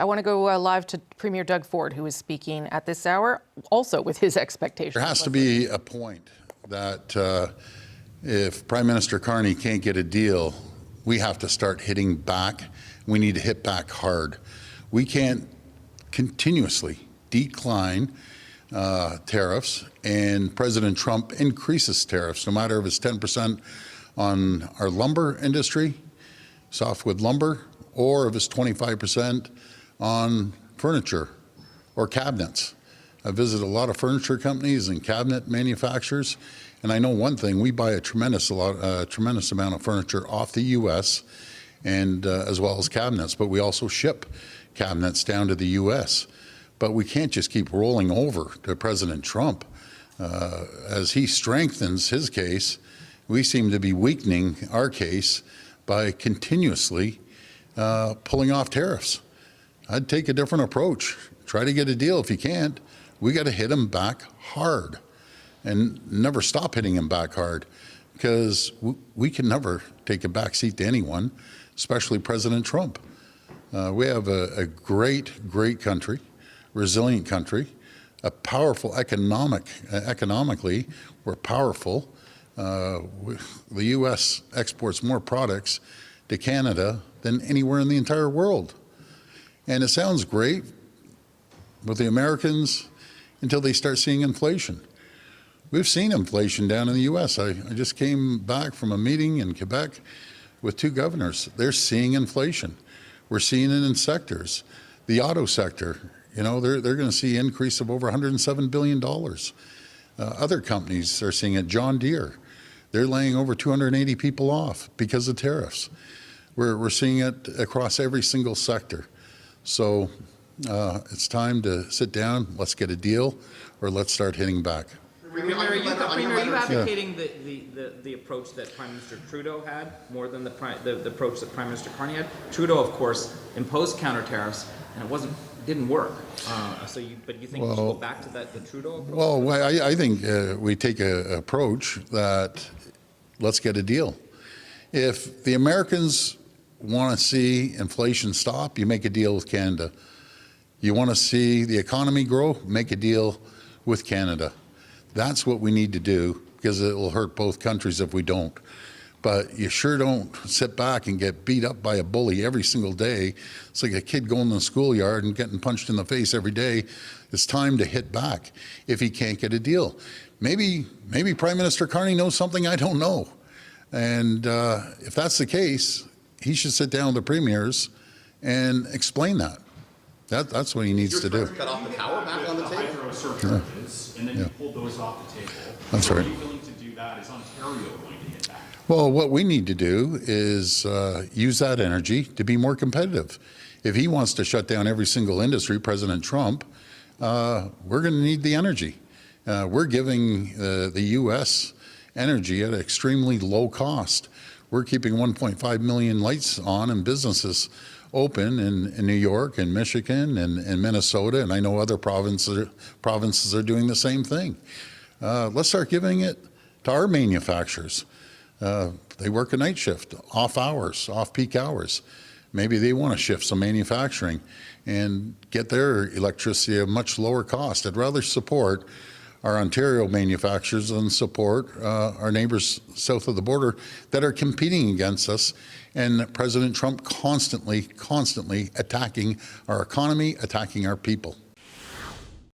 I want to go live to Premier Doug Ford, who is speaking at this hour, also with his expectations. There has to be a point that if Prime Minister Carney can't get a deal, we have to start hitting back. We need to hit back hard. We can't continuously decline tariffs, and President Trump increases tariffs, no matter if it's 10% on our lumber industry, softwood lumber, or if it's 25% on furniture or cabinets. I visit a lot of furniture companies and cabinet manufacturers, and I know one thing: we buy a tremendous amount of furniture off the U.S. and as well as cabinets, but we also ship cabinets down to the U.S. But we can't just keep rolling over to President Trump. As he strengthens his case, we seem to be weakening our case by continuously pulling off tariffs. I'd take a different approach. Try to get a deal. If you can't, we got to hit him back hard and never stop hitting him back hard, because we can never take a backseat to anyone, especially President Trump. We have a great country, resilient country, a powerful economically, we're powerful. The U.S. exports more products to Canada than anywhere in the entire world. And it sounds great with the Americans until they start seeing inflation. We've seen inflation down in the U.S. I just came back from a meeting in Quebec with two governors. They're seeing inflation. We're seeing it in sectors. The auto sector, you know, they're going to see an increase of over $107 billion. Other companies are seeing it. John Deere, they're laying over 280 people off because of tariffs. We're seeing it across every single sector. So it's time to sit down, let's get a deal, or let's start hitting back. Premier, are you advocating the approach that Prime Minister Trudeau had more than the approach that Prime Minister Carney had? Trudeau, of course, imposed counter tariffs, and it didn't work. But you think we should go back to the Trudeau approach? Well, I think we take an approach that let's get a deal. If the Americans want to see inflation stop, you make a deal with Canada. You want to see the economy grow, make a deal with Canada. That's what we need to do, because it will hurt both countries if we don't. But you sure don't sit back and get beat up by a bully every single day. It's like a kid going to the schoolyard and getting punched in the face every day. It's time to hit back if he can't get a deal. Maybe Prime Minister Carney knows something I don't know. And if that's the case, he should sit down with the premiers and explain that. That's what he needs to do. Cut off the power back on the table? Surcharges, and then you pulled those off the table. That's right. Are you willing to do that? Is Ontario going to hit back? Well, what we need to do is use that energy to be more competitive. If he wants to shut down every single industry, President Trump, we're going to need the energy. We're giving the U.S. energy at an extremely low cost. We're keeping 1.5 million lights on and businesses open in New York and Michigan and Minnesota, and I know other provinces are doing the same thing. Let's start giving it to our manufacturers. They work a night shift, off hours, off-peak hours. Maybe they want to shift some manufacturing and get their electricity at a much lower cost. I'd rather support our Ontario manufacturers than support our neighbors south of the border that are competing against us, and President Trump constantly attacking our economy, attacking our people.